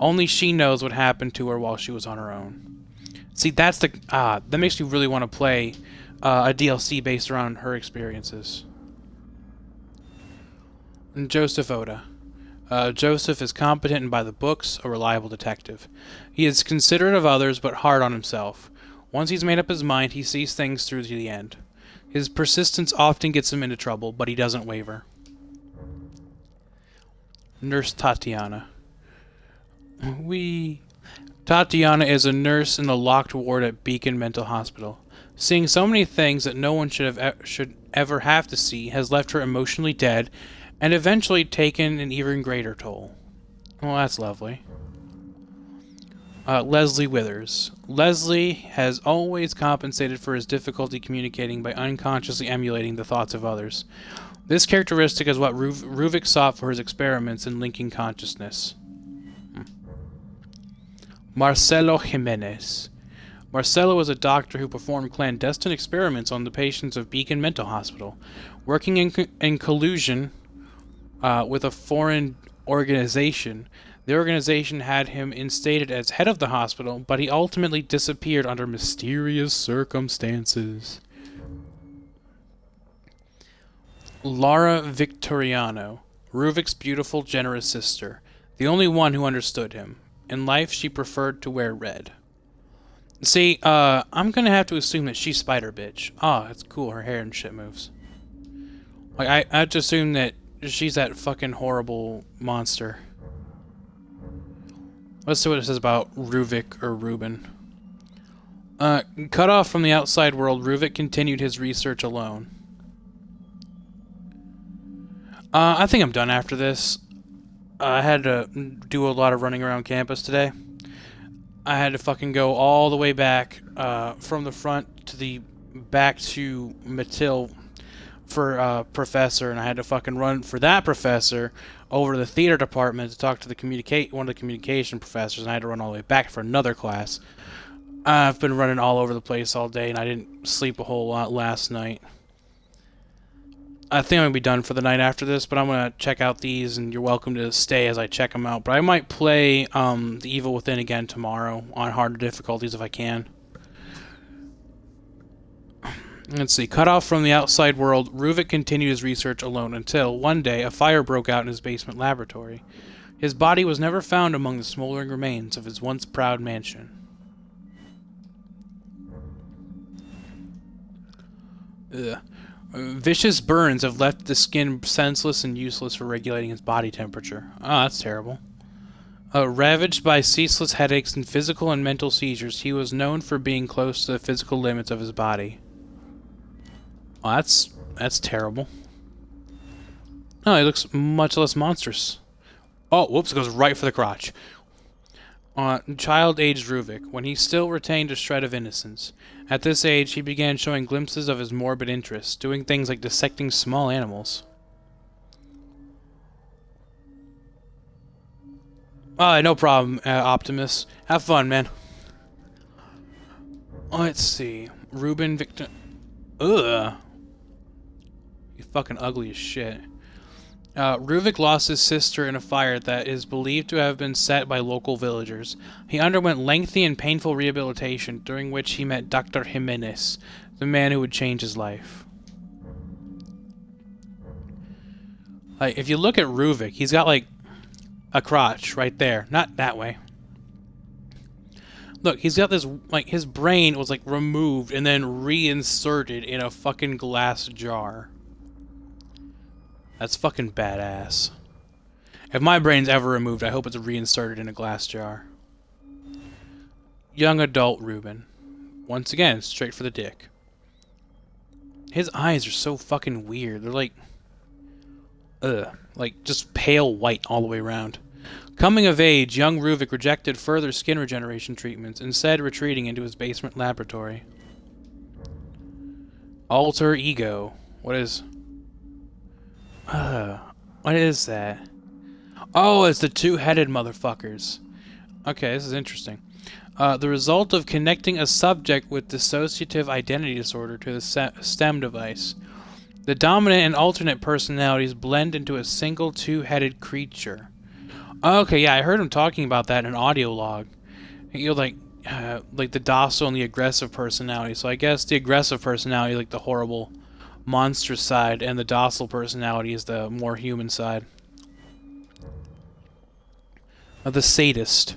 Only she knows what happened to her while she was on her own. See, that's the... that makes me really want to play a DLC based around her experiences. And Joseph Oda. Joseph is competent and by the books, a reliable detective. He is considerate of others, but hard on himself. Once he's made up his mind, he sees things through to the end. His persistence often gets him into trouble, but he doesn't waver. Nurse Tatiana. Tatiana is a nurse in the locked ward at Beacon Mental Hospital. Seeing so many things that no one should ever have to see has left her emotionally dead and eventually taken an even greater toll. Well, that's lovely. Leslie Withers. Leslie has always compensated for his difficulty communicating by unconsciously emulating the thoughts of others. This characteristic is what Ruvik sought for his experiments in linking consciousness. Marcelo Jimenez. Marcelo was a doctor who performed clandestine experiments on the patients of Beacon Mental Hospital. Working in collusion with a foreign organization, the organization had him instated as head of the hospital, but he ultimately disappeared under mysterious circumstances. Laura Victoriano, Ruvik's beautiful, generous sister, the only one who understood him. In life, she preferred to wear red. See, I'm gonna have to assume that she's Spider Bitch. Oh, it's cool, her hair and shit moves. Like, I just assume that she's that fucking horrible monster. Let's see what it says about Ruvik or Ruben. Cut off from the outside world, Ruvik continued his research alone. I think I'm done after this. I had to do a lot of running around campus today. I had to fucking go all the way back from the front to the back to Matil for professor, and I had to fucking run for that professor over to the theater department to talk to the one of the communication professors, and I had to run all the way back for another class. I've been running all over the place all day, and I didn't sleep a whole lot last night. I think I'm going to be done for the night after this, but I'm going to check out these, and you're welcome to stay as I check them out. But I might play The Evil Within again tomorrow on harder difficulties if I can. Let's see. Cut off from the outside world, Ruvik continued his research alone until, one day, a fire broke out in his basement laboratory. His body was never found among the smoldering remains of his once proud mansion. Ugh. Vicious burns have left the skin senseless and useless for regulating his body temperature. Oh, that's terrible. Ravaged by ceaseless headaches and physical and mental seizures, he was known for being close to the physical limits of his body. Oh, that's terrible. Oh, he looks much less monstrous. Oh, whoops, it goes right for the crotch. Child-aged Ruvik, when he still retained a shred of innocence. At this age, he began showing glimpses of his morbid interests, doing things like dissecting small animals. No problem, Optimus. Have fun, man. Let's see. Ruben Victor... Ugh. You're fucking ugly as shit. Ruvik lost his sister in a fire that is believed to have been set by local villagers. He underwent lengthy and painful rehabilitation, during which he met Dr. Jimenez, the man who would change his life. Like, if you look at Ruvik, he's got, like, a crotch right there. Not that way. Look, he's got this, like, his brain was, like, removed and then reinserted in a fucking glass jar. That's fucking badass. If my brain's ever removed, I hope it's reinserted in a glass jar. Young adult Ruben. Once again, straight for the dick. His eyes are so fucking weird. They're like... Ugh. Like, just pale white all the way around. Coming of age, young Ruvik rejected further skin regeneration treatments, instead retreating into his basement laboratory. Alter ego. What is that? Oh, it's the two-headed motherfuckers. Okay, this is interesting. The result of connecting a subject with dissociative identity disorder to the STEM device. The dominant and alternate personalities blend into a single two-headed creature. Okay, yeah, I heard him talking about that in an audio log. You know, like the docile and the aggressive personality. So I guess the aggressive personality, like the horrible, monstrous side, and the docile personality is the more human side. The sadist.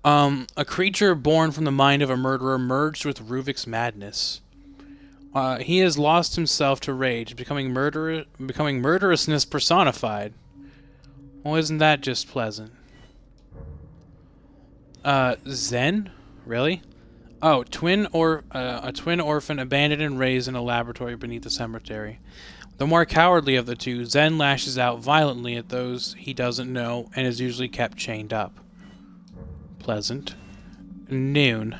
A creature born from the mind of a murderer merged with Ruvik's madness. He has lost himself to rage, becoming murderousness personified. Well, isn't that just pleasant? Zen? Really? Oh, a twin orphan abandoned and raised in a laboratory beneath the cemetery. The more cowardly of the two, Zen lashes out violently at those he doesn't know and is usually kept chained up. Pleasant. Noon.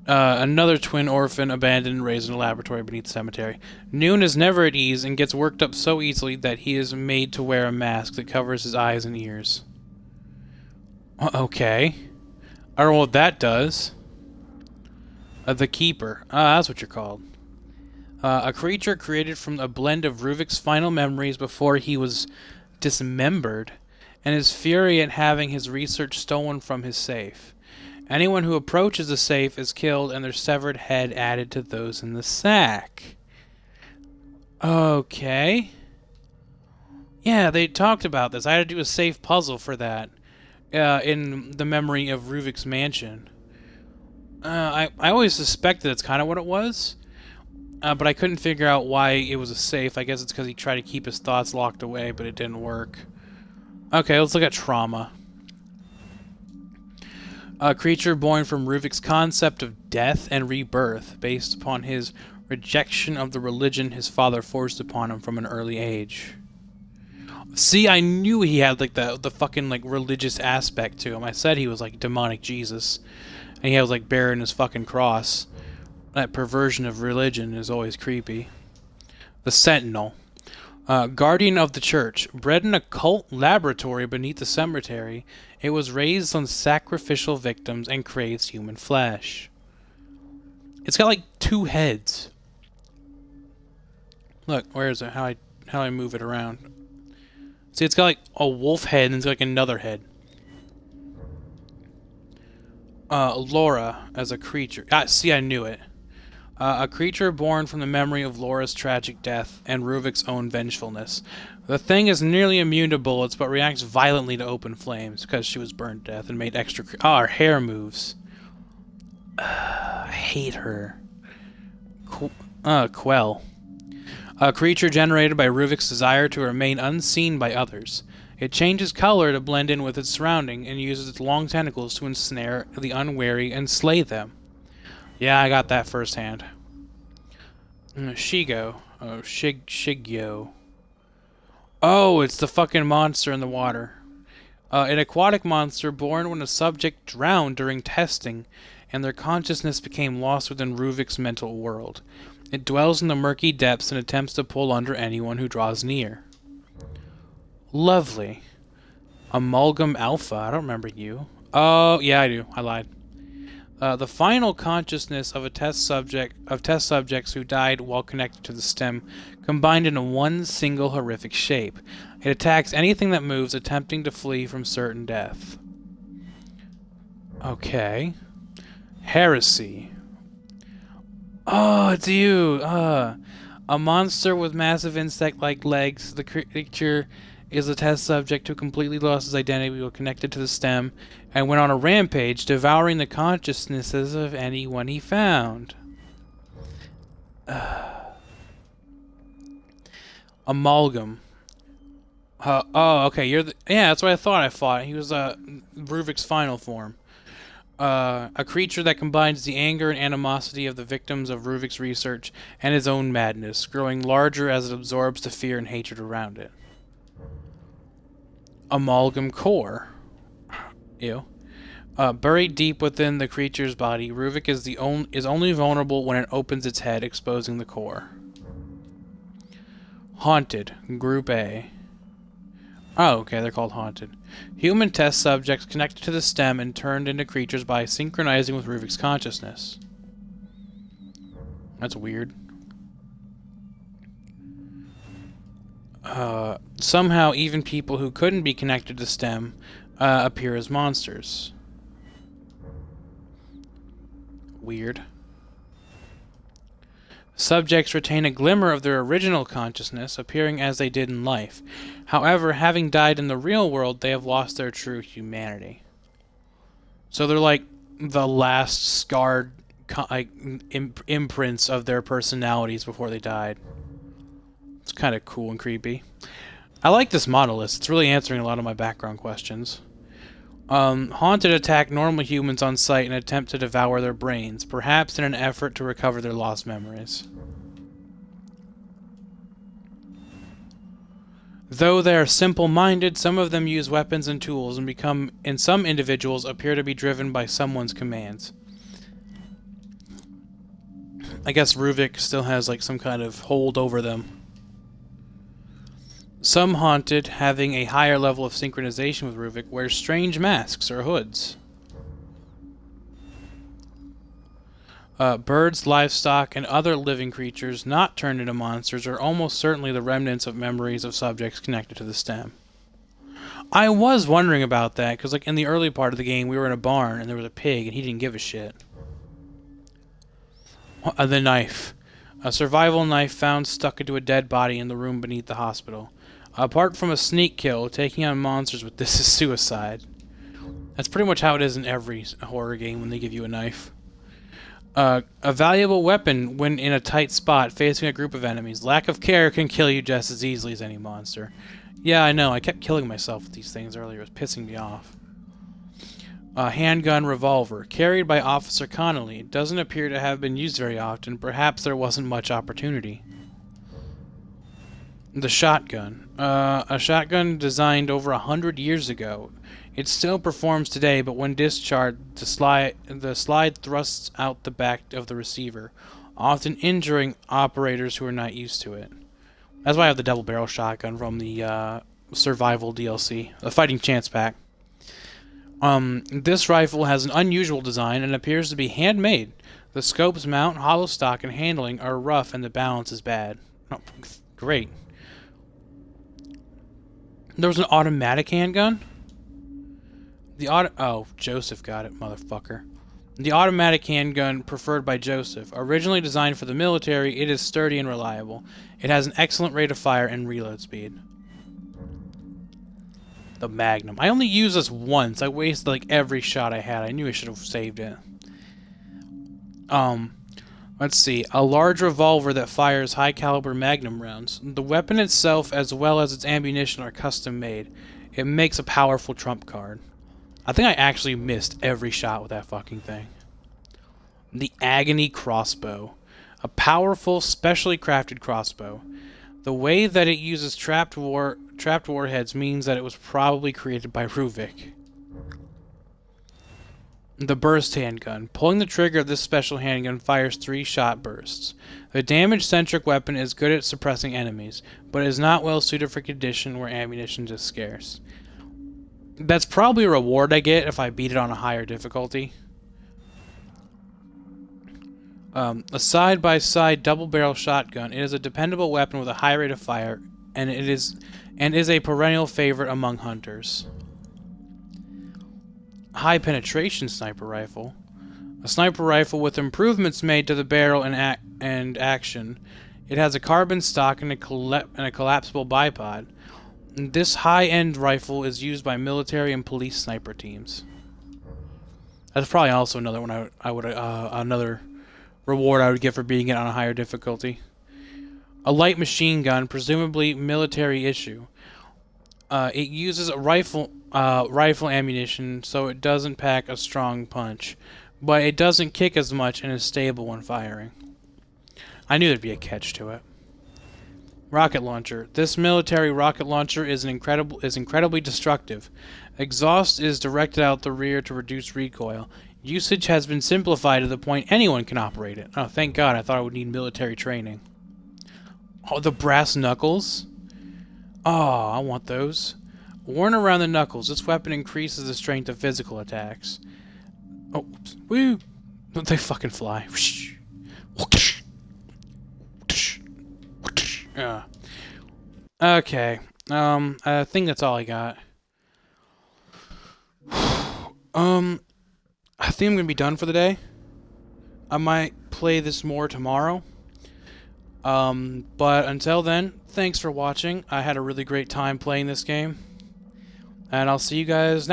Another twin orphan abandoned and raised in a laboratory beneath the cemetery. Noon is never at ease and gets worked up so easily that he is made to wear a mask that covers his eyes and ears. Okay. I don't know what that does. The Keeper. That's what you're called. A creature created from a blend of Ruvik's final memories before he was dismembered, and his fury at having his research stolen from his safe. Anyone who approaches the safe is killed and their severed head added to those in the sack. Okay. Yeah, they talked about this. I had to do a safe puzzle for that. In the memory of Ruvik's mansion. I always suspected that's kind of what it was. But I couldn't figure out why it was a safe. I guess it's because he tried to keep his thoughts locked away, but it didn't work. Okay, let's look at trauma. A creature born from Ruvik's concept of death and rebirth, based upon his rejection of the religion his father forced upon him from an early age. See, I knew he had like the fucking like religious aspect to him. I said he was like demonic Jesus, and he was like bearing his fucking cross. That perversion of religion is always creepy. The Sentinel. Guardian of the Church. Bred in a cult laboratory beneath the cemetery, it was raised on sacrificial victims and craves human flesh. It's got like 2 heads. Look, where is it? How I move it around? See, it's got like a wolf head and it's got like another head. Laura as a creature. See, I knew it. A creature born from the memory of Laura's tragic death and Ruvik's own vengefulness. The thing is nearly immune to bullets, but reacts violently to open flames because she was burned to death and made extra... her hair moves. I hate her. Quell. A creature generated by Ruvik's desire to remain unseen by others. It changes color to blend in with its surrounding and uses its long tentacles to ensnare the unwary and slay them. Yeah, I got that firsthand. Shigo. Oh, Shigyo. Oh, it's the fucking monster in the water. An aquatic monster born when a subject drowned during testing, and their consciousness became lost within Ruvik's mental world. It dwells in the murky depths and attempts to pull under anyone who draws near. Lovely. Amalgam Alpha. I don't remember you. Oh, yeah, I do. I lied. The final consciousness of test subjects who died while connected to the stem, combined into one single horrific shape. It attacks anything that moves, attempting to flee from certain death. Okay. Heresy. Oh, it's you! A monster with massive insect-like legs. The creature is a test subject who completely lost his identity while connected to the stem and went on a rampage, devouring the consciousnesses of anyone he found. Amalgam. Oh, okay, you're the... Yeah, that's what I thought I fought. He was, Ruvik's final form. A creature that combines the anger and animosity of the victims of Ruvik's research and his own madness, growing larger as it absorbs the fear and hatred around it. Amalgam core. Ew. Buried deep within the creature's body, Ruvik is only vulnerable when it opens its head, exposing the core. Haunted. Group A. Oh, okay, they're called Haunted. Human test subjects connected to the stem and turned into creatures by synchronizing with Ruvik's consciousness. That's weird. Somehow, even people who couldn't be connected to STEM appear as monsters. Weird. Subjects retain a glimmer of their original consciousness, appearing as they did in life. However, having died in the real world, they have lost their true humanity. So they're like the last scarred imprints of their personalities before they died. It's kind of cool and creepy. I like this model list. It's really answering a lot of my background questions. Haunted attack normal humans on sight and attempt to devour their brains, perhaps in an effort to recover their lost memories. Though they are simple-minded, some of them use weapons and tools and become, in some individuals, appear to be driven by someone's commands. I guess Ruvik still has like some kind of hold over them. Some haunted, having a higher level of synchronization with Ruvik, wear strange masks or hoods. Birds, livestock, and other living creatures not turned into monsters are almost certainly the remnants of memories of subjects connected to the STEM. I was wondering about that, because like in the early part of the game, we were in a barn, and there was a pig, and he didn't give a shit. The knife. A survival knife found stuck into a dead body in the room beneath the hospital. Apart from a sneak kill, taking on monsters with this is suicide. That's pretty much how it is in every horror game when they give you a knife. A valuable weapon when in a tight spot facing a group of enemies. Lack of care can kill you just as easily as any monster. Yeah, I know. I kept killing myself with these things earlier. It was pissing me off. A handgun revolver. Carried by Officer Connolly. It doesn't appear to have been used very often. Perhaps there wasn't much opportunity. The shotgun. A shotgun designed over 100 years ago. It still performs today, but when discharged, the slide thrusts out the back of the receiver, often injuring operators who are not used to it. That's why I have the double-barrel shotgun from the Survival DLC, the Fighting Chance pack. This rifle has an unusual design and appears to be handmade. The scope's mount, hollow stock, and handling are rough, and the balance is bad. Oh, great. There was an automatic handgun? Oh, Joseph got it, motherfucker. The automatic handgun preferred by Joseph. Originally designed for the military, it is sturdy and reliable. It has an excellent rate of fire and reload speed. The Magnum. I only used this once. I wasted like every shot I had. I knew I should have saved it. Let's see. A large revolver that fires high-caliber Magnum rounds. The weapon itself, as well as its ammunition, are custom-made. It makes a powerful trump card. I think I actually missed every shot with that fucking thing. The Agony Crossbow. A powerful, specially crafted crossbow. The way that it uses trapped warheads means that it was probably created by Ruvik. The Burst Handgun. Pulling the trigger of this special handgun fires 3-shot bursts. The damage-centric weapon is good at suppressing enemies, but is not well suited for conditions where ammunition is scarce. That's probably a reward I get if I beat it on a higher difficulty. A side-by-side double-barrel shotgun. It is a dependable weapon with a high rate of fire, and is a perennial favorite among hunters. High penetration sniper rifle. A sniper rifle with improvements made to the barrel and action. It has a carbon stock and a collapsible bipod. This high-end rifle is used by military and police sniper teams. That's probably also another one another reward I would get for beating it on a higher difficulty. A light machine gun, presumably military issue. It uses a rifle ammunition, so it doesn't pack a strong punch, but it doesn't kick as much and is stable when firing. I knew there'd be a catch to it. Rocket launcher. This military rocket launcher is incredibly destructive. Exhaust is directed out the rear to reduce recoil. Usage has been simplified to the point anyone can operate it. Oh, thank God! I thought I would need military training. Oh, the brass knuckles. Oh, I want those. Worn around the knuckles, this weapon increases the strength of physical attacks. Oh, oops. Woo! They fucking fly. Okay. I think that's all I got. I think I'm gonna be done for the day. I might play this more tomorrow. But until then, thanks for watching. I had a really great time playing this game. And I'll see you guys next